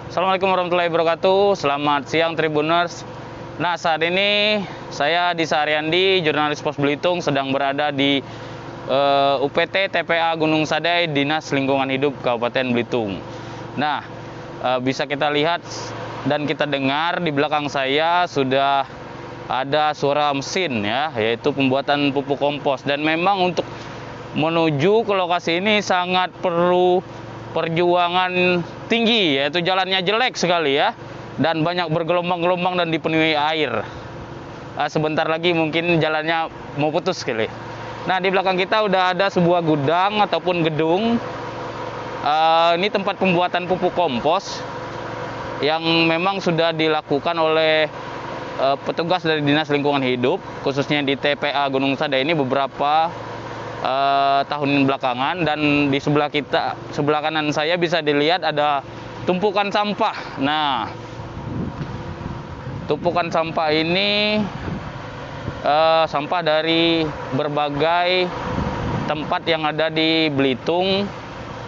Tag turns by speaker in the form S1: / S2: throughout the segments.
S1: Assalamualaikum warahmatullahi wabarakatuh. Selamat siang Tribuners. Nah, saat ini saya Disa Aryandi, jurnalis Pos Belitung, sedang berada di UPT TPA Gunung Sadai, Dinas Lingkungan Hidup Kabupaten Belitung. Nah, bisa kita lihat dan kita dengar di belakang saya sudah ada suara mesin ya, yaitu pembuatan pupuk kompos. Dan memang untuk menuju ke lokasi ini sangat perlu perjuangan tinggi, yaitu jalannya jelek sekali ya, dan banyak bergelombang-gelombang dan dipenuhi air. Sebentar lagi mungkin jalannya mau putus sekali. Nah, di belakang kita udah ada sebuah gudang ataupun gedung. Ini tempat pembuatan pupuk kompos yang memang sudah dilakukan oleh petugas dari Dinas Lingkungan Hidup, khususnya di TPA Gunung Sadai ini beberapa tahun belakangan. Dan di sebelah kanan saya bisa dilihat ada tumpukan sampah. Nah, tumpukan sampah ini sampah dari berbagai tempat yang ada di Belitung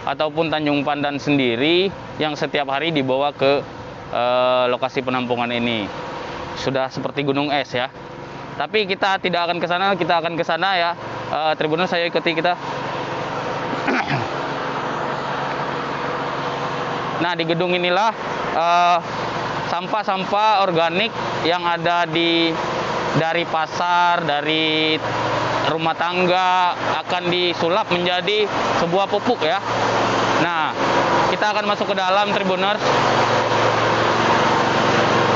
S1: ataupun Tanjung Pandan sendiri, yang setiap hari dibawa ke lokasi penampungan ini. Sudah seperti gunung es ya. Tapi kita tidak akan ke sana, kita akan ke sana ya. Tribuners, saya ikuti kita. Nah, di gedung inilah sampah-sampah organik yang ada dari pasar, dari rumah tangga akan disulap menjadi sebuah pupuk ya. Nah, kita akan masuk ke dalam, Tribuners.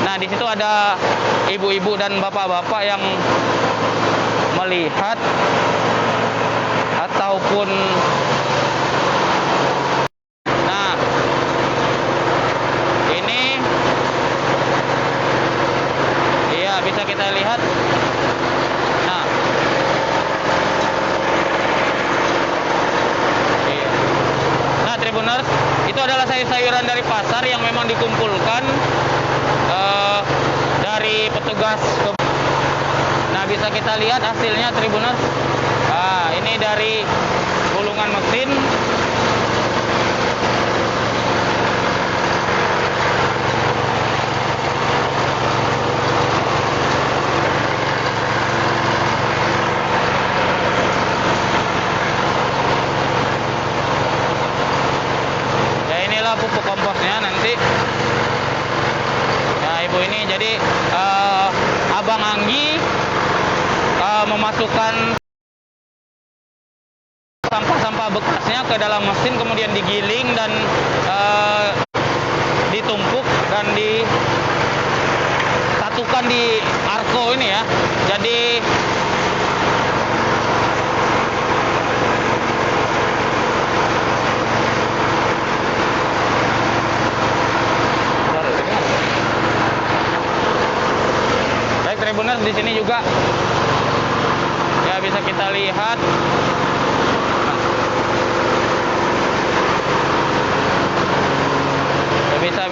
S1: Nah, di situ ada ibu-ibu dan bapak-bapak yang melihat ataupun ini iya bisa kita lihat. Nah, iya. Nah, Tribuners, itu adalah sayur-sayuran dari pasar yang memang dikumpulkan dari petugas. Nah, bisa kita lihat hasilnya, Tribuners. Nah, ini dari gulungan mesin. Ya, inilah pupuk komposnya nanti. Nah, ibu ini jadi Abang Anggi memasukkan sampah-sampah bekasnya ke dalam mesin, kemudian digiling dan ditumpuk dan disatukan di arko ini ya. Jadi baik, Tribuners, di sini juga ya bisa kita lihat. Ya, bisa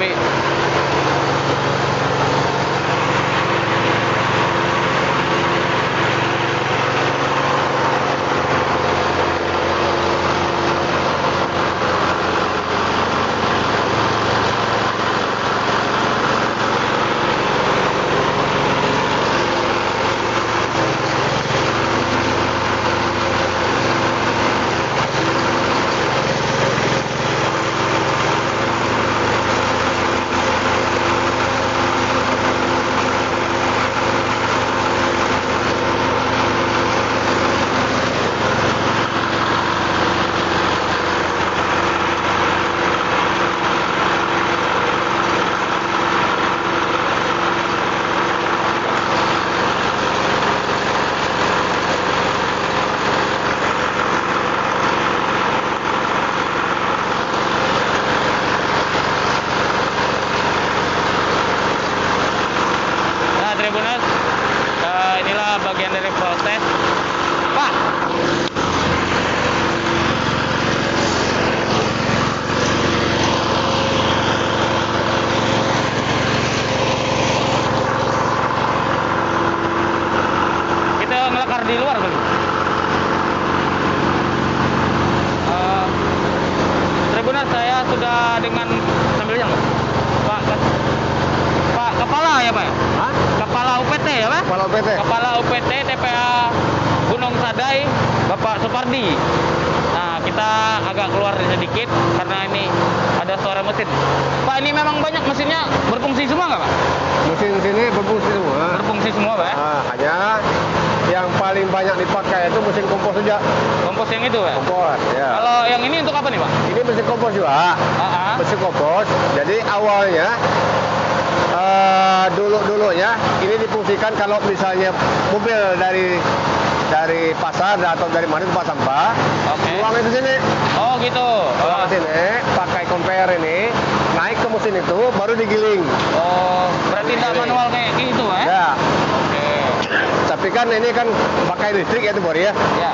S2: UPT.
S1: Kepala UPT TPA Gunung Sadai, Bapak Supardi. Nah, kita agak keluar sedikit karena ini ada suara mesin. Pak, ini memang banyak mesinnya berfungsi semua nggak, Pak?
S2: Mesin sini berfungsi semua.
S1: Berfungsi semua, Pak?
S2: Nah, hanya yang paling banyak dipakai itu mesin kompos saja.
S1: Kompos yang itu, Pak?
S2: Kompos, ya.
S1: Kalau yang ini untuk apa nih, Pak?
S2: Ini mesin kompos juga. Mesin kompos. Jadi awalnya dulunya ini difungsikan kalau misalnya mobil dari pasar atau dari mana tempat sampah, buang ke sini.
S1: Oh gitu.
S2: Buang ke sini, pakai conveyor ini, naik ke mesin itu, baru digiling.
S1: Oh, berarti tidak manual kayak gitu, Pak?
S2: Ya.
S1: Oke.
S2: Tapi kan ini kan pakai listrik ya, Bor ya.
S1: Ya.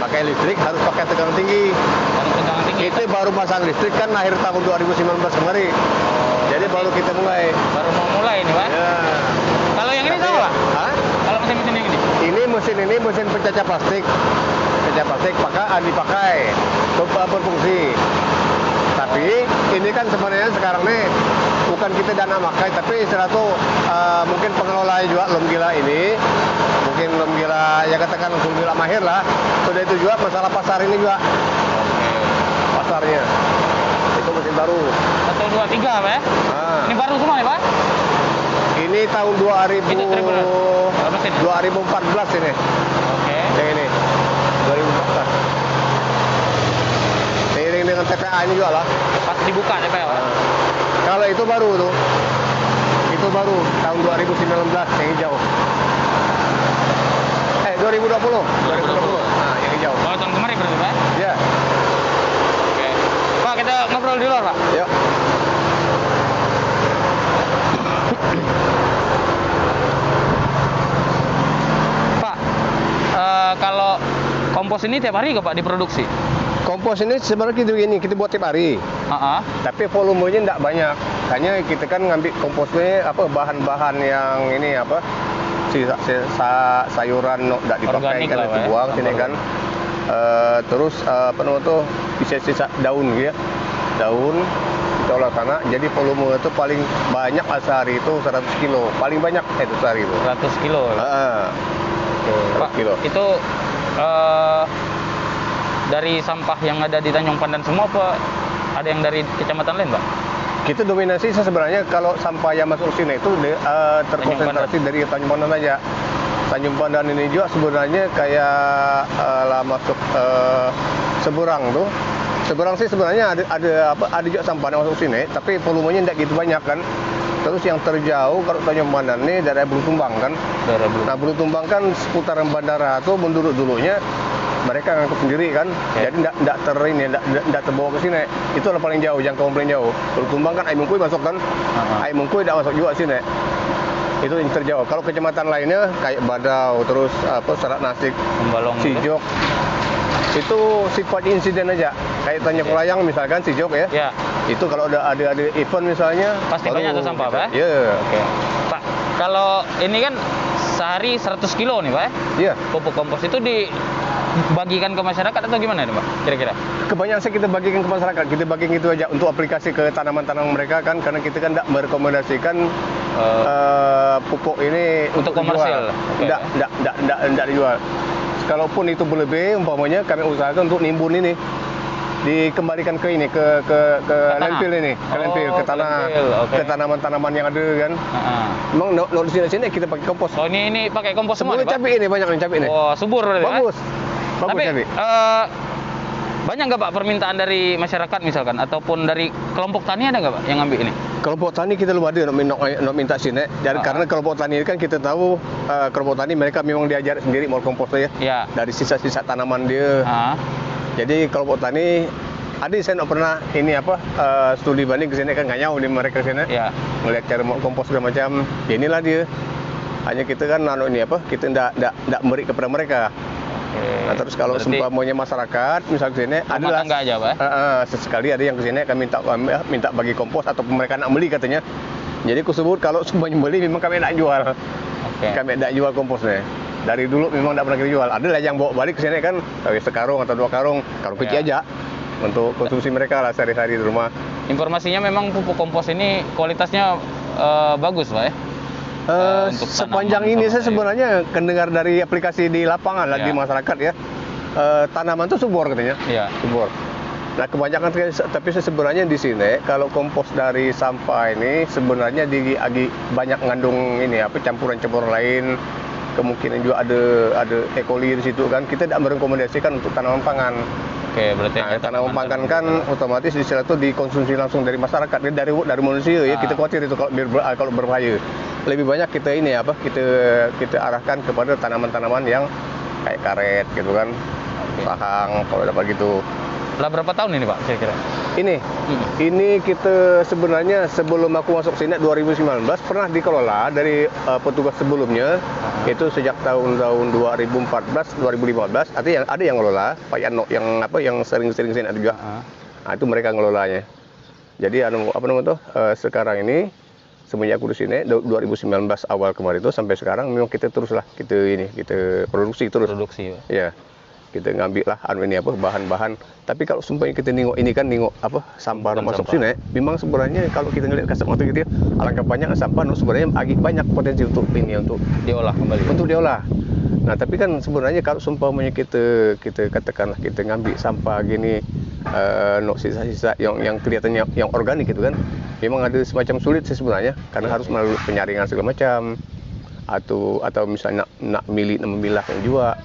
S2: Pakai listrik harus pakai tegangan tinggi.
S1: Harus tegangan tinggi.
S2: Itu baru pasang listrik kan akhir tahun 2019 kemarin. Jadi baru kita mulai.
S1: Baru mau mulai nih, Pak?
S2: Ya.
S1: Kalau yang ini tahu, Pak?
S2: Hah?
S1: Kalau mesin-mesin yang ini?
S2: Ini mesin pencacah plastik. Pencacah plastik dipakai untuk berfungsi. Tapi ini kan sebenarnya sekarang nih bukan kita dana makai, tapi istilah tuh mungkin pengelola juga belum gila ini. Mungkin belum gila, ya katakan belum gila mahir lah. Sudah itu juga masalah pasar ini juga. Pasarnya. Itu mesin baru.
S1: 1, 2, 3, Pak?
S2: Nah.
S1: Ini baru semua nih, Pak?
S2: Ini tahun 2000,
S1: Itu tribulan. Berapa mesin?
S2: 2014 ini.
S1: Oke.
S2: Yang ini 2014. Seiring dengan TPA ini juga lah.
S1: Pas dibuka nih, Pak?
S2: Kalau itu baru tuh. Itu baru tahun 2019 yang hijau. 2020. Nah, yang hijau.
S1: Oh, tahun kemarin berarti, Pak?
S2: Ya.
S1: Oke. Pak, kita ngobrol di luar, Pak.
S2: Yuk.
S1: Pak, kalau kompos ini tiap hari nggak, Pak, diproduksi?
S2: Kompos ini sebenarnya kita buat tiap hari. Tapi volumenya tidak banyak. Hanya kita kan ngambil komposnya bahan-bahan yang ini sisa sayuran tidak dipakai kan dibuang sini kan. Terus sisa daun gitu ya. Daun kita olah sana. Jadi volume itu paling banyak sehari itu 100 kilo. Paling banyak itu sehari itu.
S1: 100 kilo. Pak,
S2: kilo.
S1: Itu dari sampah yang ada di Tanjung Pandan semua, Pak? Ada yang dari kecamatan lain, Pak?
S2: Kita dominasi sebenarnya kalau sampah yang masuk sini itu terkonsentrasi dari Tanjung Pandan aja. Tanjung Pandan ini juga sebenarnya kayak masuk Seberang tuh. Seberang sih sebenarnya ada juga sampah yang masuk sini, tapi volumenya tidak gitu banyak kan. Terus yang terjauh kalau Tanjung Pandan ini daerah Bulutumbang kan. Nah, Bulutumbang kan seputaran bandara tuh menurut dulunya mereka ngangkut sendiri kan. Jadi tidak terbawa ke sini. Itu yang paling jauh, jangkauan paling jauh. Bulutumbang kan Air Mengkuy masuk kan. Air Mengkuy tidak masuk juga sini. Itu yang terjauh. Kalau kecamatan lainnya kayak Badau, terus Serat Nasik, Sijok, itu sifat insiden aja. Kayak Tanjung Layang misalkan Sijok ya. Itu kalau ada event misalnya
S1: pasti banyak tuh sampah, Pak?
S2: Iya.
S1: Oke. Pak, kalau ini kan sehari 100 kilo nih, Pak?
S2: Iya.
S1: Pupuk kompos itu dibagikan ke masyarakat atau gimana nih, Pak? Kira-kira?
S2: Kebanyakan sih kita bagikan ke masyarakat. Kita bagikan itu aja untuk aplikasi ke tanaman-tanaman mereka kan, karena kita kan tidak merekomendasikan pupuk ini
S1: untuk komersil.
S2: Tidak dijual. Kalaupun itu berlebih, umpamanya kami usahakan untuk nimbun ini dikembalikan ke landfill ini, ke tanah, ke tanaman-tanaman yang ada kan. Memang di sini kita pakai kompos.
S1: Oh, ini pakai kompos semua nih, Pak?
S2: Cabai ini banyak nih cabai ini.
S1: Oh, subur berarti, Pak?
S2: Bagus.
S1: Tapi
S2: cabai.
S1: banyak nggak, Pak, permintaan dari masyarakat misalkan ataupun dari kelompok tani ada nggak, Pak, yang ngambil ini?
S2: Kelompok tani kita belum ada nak minta sini. Karena kelompok tani ini kan kita tahu kelompok tani mereka memang diajar sendiri mau kompos ya. Dari sisa-sisa tanaman dia. Jadi kelompok tani ada saya nak pernah ini studi banding ke sini kan nggak nyaw di mereka sini. Melihat cara mau kompos segala macam. Ya inilah dia. Hanya kita kan kita tidak beri kepada mereka. Nah, terus kalau seumpamanya masyarakat misal ke sini adalah
S1: enggak aja, Pak?
S2: Sesekali ada yang ke sini kami minta bagi kompos atau mereka nak beli katanya. Jadi aku sebut kalau semuanya beli memang kami nak jual. Kami tidak jual komposnya. Dari dulu memang tidak pernah kita jual. Ada lah yang bawa balik ke sini kan sekarung atau 2 karung kecil aja untuk konsumsi mereka lah sehari-hari di rumah.
S1: Informasinya memang pupuk kompos ini kualitasnya bagus, Pak ya? untuk
S2: sepanjang
S1: tanaman
S2: ini
S1: sama
S2: saya
S1: sayur?
S2: sebenarnya mendengar dari aplikasi di lapangan lah
S1: Ya.
S2: di masyarakat ya, tanaman itu subur katanya.
S1: Iya.
S2: Subur. Nah kebanyakan tapi sebenarnya di sini kalau kompos dari sampah ini sebenarnya banyak ngandung ini apa campuran-campuran lain, kemungkinan juga ada E. coli di situ kan, kita tidak merekomendasikan untuk tanaman pangan.
S1: Oke, berarti
S2: Nah,
S1: hanya
S2: tanaman pangan kan otomatis di sana itu dikonsumsi langsung dari masyarakat, dari manusia ya. Kita khawatir itu kalau berbahaya. Lebih banyak kita ini apa kita arahkan kepada tanaman-tanaman yang kayak karet gitu kan, sahang kalau dapat gitu.
S1: Lah berapa tahun ini Pak kira-kira?
S2: Ini kita sebenarnya sebelum aku masuk sini 2019 pernah dikelola dari petugas sebelumnya. Itu sejak tahun 2014 2015 ada yang ngelola Pak Yano yang sering-sering sini ada juga. Nah, itu mereka ngelolanya. Jadi sekarang ini semenjak aku di sini 2019 awal kemarin itu sampai sekarang memang kita teruslah kita produksi terus.
S1: Produksi.
S2: Ya. Kita ngambil lah bahan-bahan. Tapi kalau sumpahnya kita nengok sampah masuk sini, memang sebenarnya kalau kita ngelihat kasat mata gitu ya, alangkah banyak sampah sebenarnya agak banyak potensi untuk
S1: diolah kembali.
S2: Untuk diolah. Nah, tapi kan sebenarnya kalau sumpahnya kita katakanlah kita ngambil sampah gini sisa-sisa yang kelihatannya yang organik gitu kan. Memang ada semacam sulit sih sebenarnya karena harus melalui penyaringan segala macam atau misalnya nak memilah yang juga.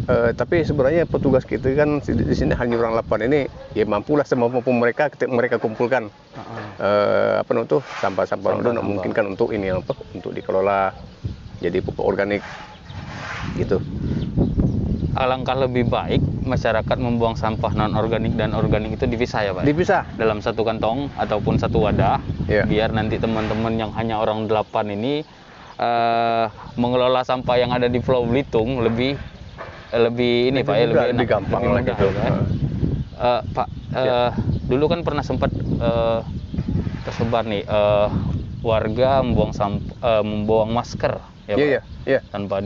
S2: Tapi sebenarnya petugas kita kan di sini hanya orang 8 ini ya mampulah semampu mereka kumpulkan sampah-sampah itu memungkinkan untuk untuk dikelola jadi pupuk organik gitu.
S1: Alangkah lebih baik masyarakat membuang sampah non organik dan organik itu dipisah ya Pak?
S2: Dipisah
S1: dalam satu kantong ataupun satu wadah,
S2: ya.
S1: Biar nanti teman-teman yang hanya orang 8 ini mengelola sampah yang ada di Pulau Belitung lebih ini Pak ya,
S2: lebih gampang lah gitu.
S1: Pak, dulu kan pernah sempat tersebar nih warga membuang masker ya Pak.
S2: Iya.
S1: Tanpa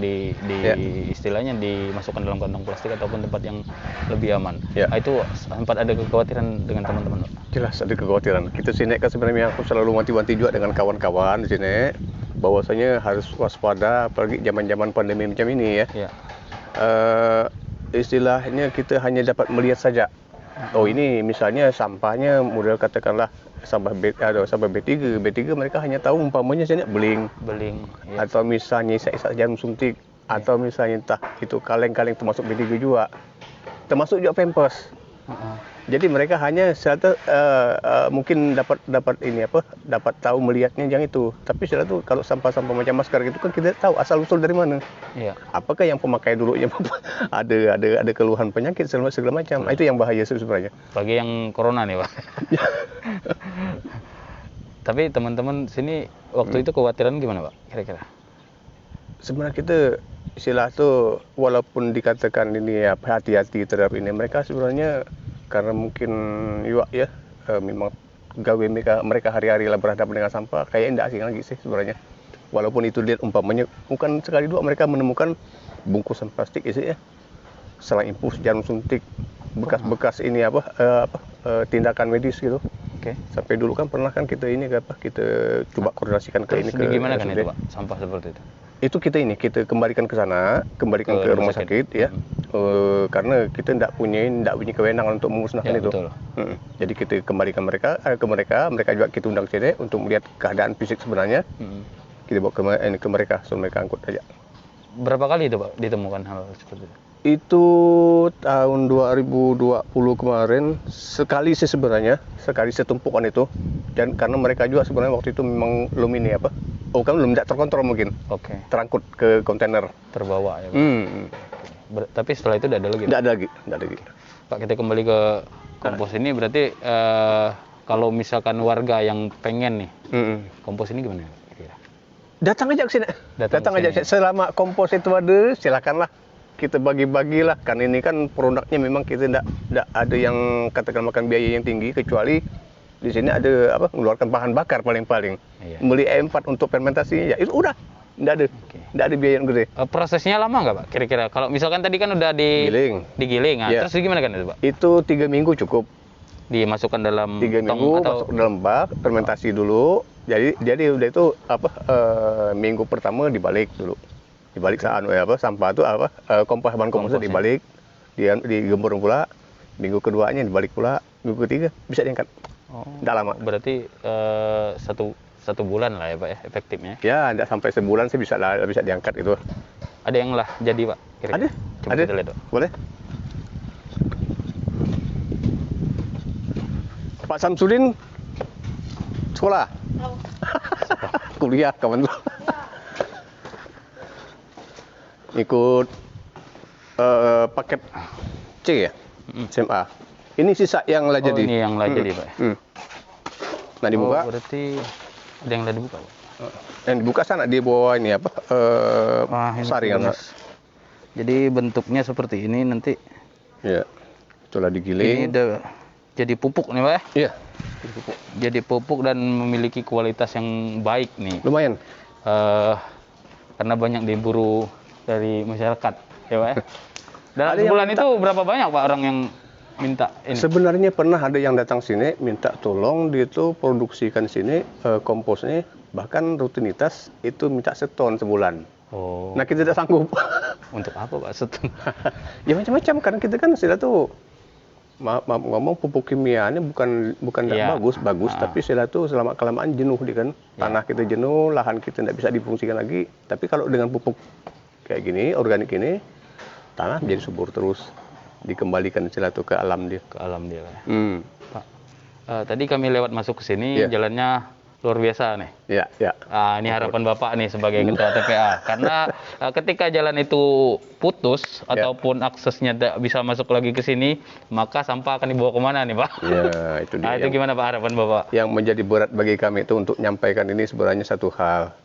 S1: istilahnya dimasukkan dalam kantong plastik ataupun tempat yang lebih aman.
S2: Ya.
S1: Nah, itu sempat ada kekhawatiran dengan teman-teman Pak?
S2: Jelas ada kekhawatiran. Kita sini kan sebenarnya aku selalu wanti-wanti juga dengan kawan-kawan di sini bahwasanya harus waspada apalagi zaman-zaman pandemi macam ini ya.
S1: Ya.
S2: Istilahnya kita hanya dapat melihat saja. Oh ini misalnya sampahnya model katakanlah sampah B3 mereka hanya tahu umpamanya saya beling ya. Atau misalnya isak-isak jarum suntik atau misalnya entah itu kaleng-kaleng termasuk B3 juga. Termasuk juga Pampers. Jadi mereka hanya mungkin dapat tahu melihatnya yang itu. Tapi setelah itu kalau sampah-sampah macam masker gitu kan kita tahu asal usul dari mana.
S1: Iya.
S2: Apakah yang pemakai dulunya ada keluhan penyakit segala macam. Itu yang bahaya sebenarnya.
S1: Bagi yang corona nih Pak. Tapi teman-teman sini waktu itu kekhawatiran gimana Pak kira-kira? Sebenarnya
S2: kita istilah tuh walaupun dikatakan ini ya hati-hati terhadap ini, mereka sebenarnya karena mungkin memang gawe mereka hari-hari lah berhadapan dengan sampah kayak tidak asing lagi sih sebenarnya. Walaupun itu lihat umpamanya bukan sekali dua mereka menemukan bungkusan plastik isi ya, selain infus jarum suntik, bekas-bekas ini tindakan medis gitu.
S1: Oke.
S2: Sampai dulu kan pernah kan kita coba koordinasikan ke ini ke
S1: gimana kan itu Pak sampah seperti itu?
S2: Itu kita kembalikan ke sana, ke rumah sakit ya. Karena kita tidak punya kewenangan untuk memusnahkan itu.
S1: Betul.
S2: Jadi kita kembalikan ke mereka juga kita undang sini untuk melihat keadaan fisik sebenarnya. Kita bawa ke mereka, so mereka angkut aja.
S1: Berapa kali itu Pak ditemukan hal seperti itu?
S2: Itu tahun 2020 kemarin sekali sih sebenarnya, sekali setumpukan itu. Dan karena mereka juga sebenarnya waktu itu memang belum belum tidak terkontrol mungkin.
S1: Oke.
S2: Terangkut ke kontainer.
S1: Terbawa ya Pak. Tapi setelah itu tidak ada lagi? Tidak
S2: ada lagi.
S1: Pak, kita kembali ke kompos ini berarti kalau misalkan warga yang pengen nih kompos ini gimana kira-kira?
S2: Datang aja ke sini. Datang aja. Selama kompos itu ada, silakanlah. Kita bagi-bagilah. Kan ini kan produknya memang kita tidak ada yang katakan makan biaya yang tinggi kecuali di sini ada mengeluarkan bahan bakar paling-paling. Iya. Beli E4 untuk fermentasi ya itu udah. Tidak ada biaya yang gede.
S1: Prosesnya lama nggak Pak kira-kira? Kalau misalkan tadi kan udah digiling.
S2: Ya.
S1: Terus gimana kan itu Pak?
S2: Itu 3 minggu cukup.
S1: dimasukkan dalam
S2: 3
S1: tong
S2: minggu
S1: atau
S2: masuk ke dalam bak, fermentasi dulu. Jadi udah itu minggu pertama dibalik dulu. Dibalik sampah itu kompos bahan komposnya dibalik, digembur pula. Minggu keduanya dibalik pula, minggu ketiga bisa diangkat. Nggak lama.
S1: Berarti satu bulan lah ya Pak ya efektifnya.
S2: Ya, nggak sampai sebulan sih bisa diangkat itu.
S1: Ada yang lah jadi Pak? Kira-kira.
S2: Ada.
S1: Coba
S2: Ada.
S1: kita lihat Pak.
S2: Boleh. Pak Samsudin sekolah? Kuliah kawan tuh. Ikut paket C ya? SMA. Ini sisa yang lah jadi.
S1: Ini yang lah jadi Pak.
S2: Nah dibuka.
S1: Berarti ada yang lah dibuka Pak.
S2: Yang dibuka sana di bawah ini apa? Saringan.
S1: Jadi bentuknya seperti ini nanti.
S2: Ya. Itulah digiling.
S1: Ini udah jadi pupuk nih Pak ya?
S2: Iya.
S1: Jadi pupuk dan memiliki kualitas yang baik nih.
S2: Lumayan.
S1: Karena banyak diburu dari masyarakat, ya Pak. Dalam
S2: Ada
S1: sebulan itu berapa banyak Pak orang yang minta ini?
S2: Sebenarnya pernah ada yang datang sini minta tolong dia itu produksikan sini komposnya, bahkan rutinitas itu minta seton sebulan.
S1: Oh.
S2: Nah kita tidak sanggup.
S1: Untuk apa Pak seton?
S2: Ya macam-macam kan kita kan sila tuh maaf ngomong pupuk kimia ini bukan tidak bagus tapi sila tuh selama kelamaan jenuh di kan tanah kita jenuh, lahan kita tidak bisa difungsikan lagi. Tapi kalau dengan pupuk kayak gini organik ini tanah menjadi subur terus, dikembalikan sila tuh ke alam dia.
S1: Ke alam dia Pak. Pak, tadi kami lewat masuk ke sini jalannya luar biasa nih.
S2: Iya, ya.
S1: Ini harapan Bapak nih sebagai ketua TPA. Karena ketika jalan itu putus ataupun aksesnya tidak bisa masuk lagi ke sini, maka sampah akan dibawa kemana nih Pak?
S2: Ya, itu dia.
S1: Itu gimana Pak harapan Bapak?
S2: Yang menjadi berat bagi kami itu untuk menyampaikan ini sebenarnya satu hal.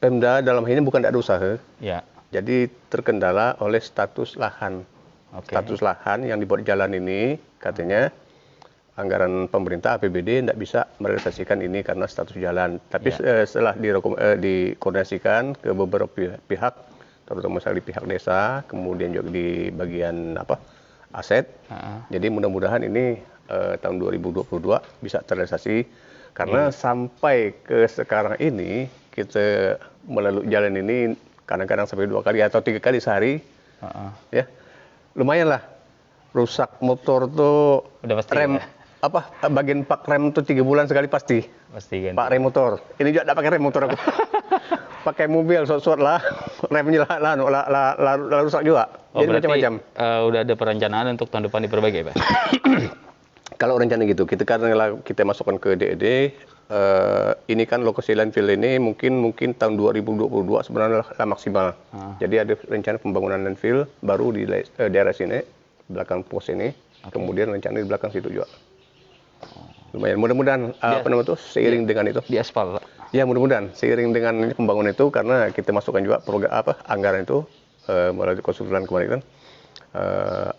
S2: Pemda dalam hal ini bukan tidak ada usaha.
S1: Ya.
S2: Jadi terkendala oleh status lahan.
S1: Okay.
S2: Status lahan yang dibuat jalan ini katanya anggaran pemerintah APBD tidak bisa merealisasikan ini karena status jalan. Tapi setelah dikoordinasikan ke beberapa pihak, terutama di pihak desa, kemudian juga di bagian aset. Jadi mudah-mudahan ini tahun 2022 bisa terrealisasi. Karena sampai ke sekarang ini kita melalui jalan ini kadang-kadang sampai 2 kali atau 3 kali sehari. Ya, lumayan lah. Rusak motor tuh
S1: udah pasti
S2: rem. Bagian pak rem tuh 3 bulan sekali pasti
S1: ganti.
S2: Pak rem motor. Ini juga tidak pakai rem motor aku. Pakai mobil suat-suat lah. Remnya lah rusak juga. Jadi macam-macam.
S1: Udah ada perencanaan untuk tahun depan diperbaiki Pak?
S2: Kalau rencana gitu, kita masukkan ke DED. Ini kan lokasi landfill ini mungkin tahun 2022 sebenarnya lah maksimal. Jadi ada rencana pembangunan landfill baru di daerah sini, belakang pos ini. Kemudian rencana di belakang situ juga. Lumayan, mudah-mudahan seiring dengan itu
S1: di aspal Pak.
S2: Ya mudah-mudahan seiring dengan ini pembangunan itu karena kita masukkan juga program anggaran itu melalui konsultan kemarin kan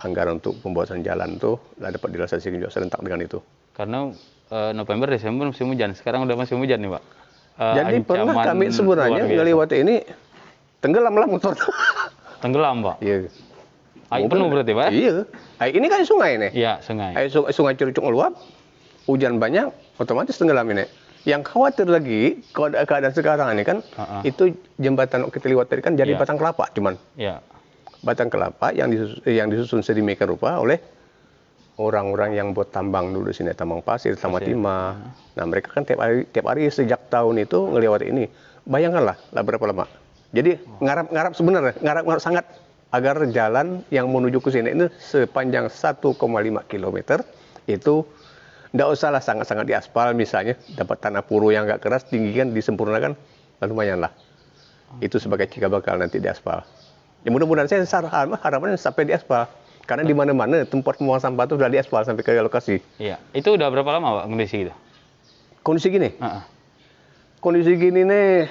S2: anggaran untuk pembuatan jalan itu dapat direalisasikan juga serentak dengan itu.
S1: Karena November Desember musim hujan, sekarang udah musim hujan nih Pak.
S2: Jadi pernah kami sebenarnya ngelewati ini tenggelamlah motor.
S1: Tenggelam Pak.
S2: Iya.
S1: Air penuh berarti Pak?
S2: Iya. Air ini kan sungai nih.
S1: Iya sungai.
S2: Air sungai Curicuk meluap. Hujan banyak, otomatis tenggelam ini. Yang khawatir lagi keadaan sekarang ini kan, itu jembatan kita lewat tadi kan jadi batang kelapa cuman. Iya. Batang kelapa yang disusun sedemikian rupa oleh orang-orang yang buat tambang dulu di sini, tambang pasir, tambang timah. Nah mereka kan tiap hari sejak tahun itu ngelewat ini. Bayangkanlah lah berapa lama. Jadi ngarap sebenarnya, ngarap sangat agar jalan yang menuju ke sini ini sepanjang 1,5 km itu tidak usahlah sangat-sangat diaspal misalnya, dapat tanah puru yang agak keras, tinggikan, disempurnakan, lumayan lah. Itu sebagai cikal bakal nanti diaspal. Ya mudah-mudahan saya harapannya sampai diaspal. Karena di mana-mana tempat pembuangan sampah itu sudah diaspal sampai ke lokasi.
S1: Iya. Itu udah berapa lama Pak kondisi gitu?
S2: Kondisi gini? Kondisi gini nih,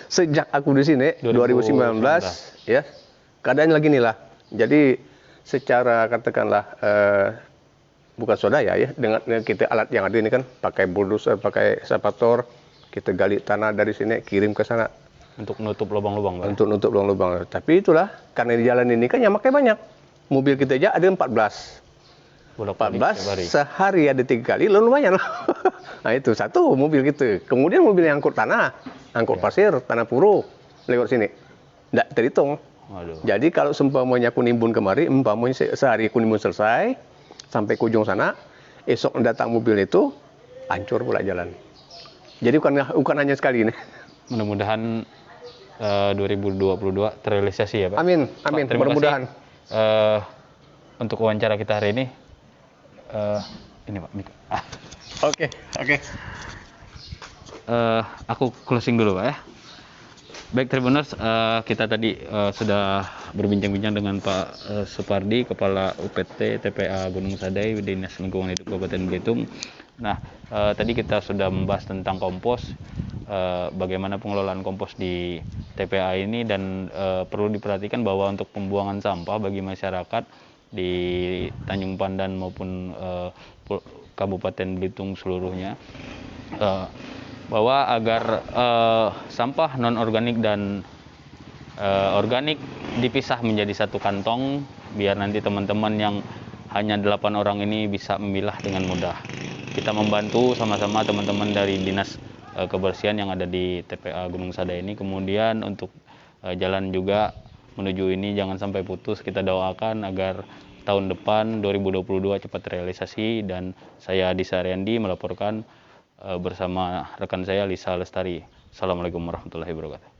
S2: sejak aku di sini, 2019, ya, keadaan lagi nih lah. Jadi secara katakanlah, bukan swadaya ya, dengan kita alat yang ada ini kan pakai bulldozer, pakai excavator, kita gali tanah dari sini kirim ke sana
S1: untuk nutup lubang-lubang Pak.
S2: Untuk nutup lubang-lubang. Tapi itulah karena di jalan ini kan yang pakai banyak. Mobil kita aja ada 14.
S1: Bolak-balik
S2: 14
S1: tiap hari.
S2: sehari ada 3 kali, lo lumayan lah. Nah itu satu mobil gitu. Kemudian mobil yang angkut tanah, angkut pasir, tanah puro lewat sini. Nggak terhitung.
S1: Waduh.
S2: Jadi kalau seumpamanya aku nimbun kemari, umpamanya sehari aku nimbun selesai, sampai ke ujung sana, esok datang mobil itu, hancur pula jalan. Jadi bukan hanya sekali ini.
S1: Mudah-mudahan 2022 terrealisasi ya Pak.
S2: Amin,
S1: Pak,
S2: amin.
S1: terima
S2: Mudah-mudahan.
S1: kasih untuk wawancara kita hari ini. Ini Pak, mic.
S2: Oke.
S1: Aku closing dulu Pak ya. Baik Tribuners, kita tadi sudah berbincang-bincang dengan Pak Supardi, Kepala UPT TPA Gunung Sadai, Dinas Lingkungan Hidup Kabupaten Belitung. Nah, tadi kita sudah membahas tentang kompos, bagaimana pengelolaan kompos di TPA ini, dan perlu diperhatikan bahwa untuk pembuangan sampah bagi masyarakat di Tanjung Pandan maupun Kabupaten Belitung seluruhnya, bahwa agar sampah non organik dan organik dipisah menjadi satu kantong, biar nanti teman-teman yang hanya 8 orang ini bisa memilah dengan mudah. Kita membantu sama-sama teman-teman dari Dinas Kebersihan yang ada di TPA Gunung Sadai ini. Kemudian untuk jalan juga menuju ini jangan sampai putus. Kita doakan agar tahun depan 2022 cepat terrealisasi. Dan saya Disa Ariandi melaporkan bersama rekan saya Lisa Lestari. Assalamualaikum warahmatullahi wabarakatuh.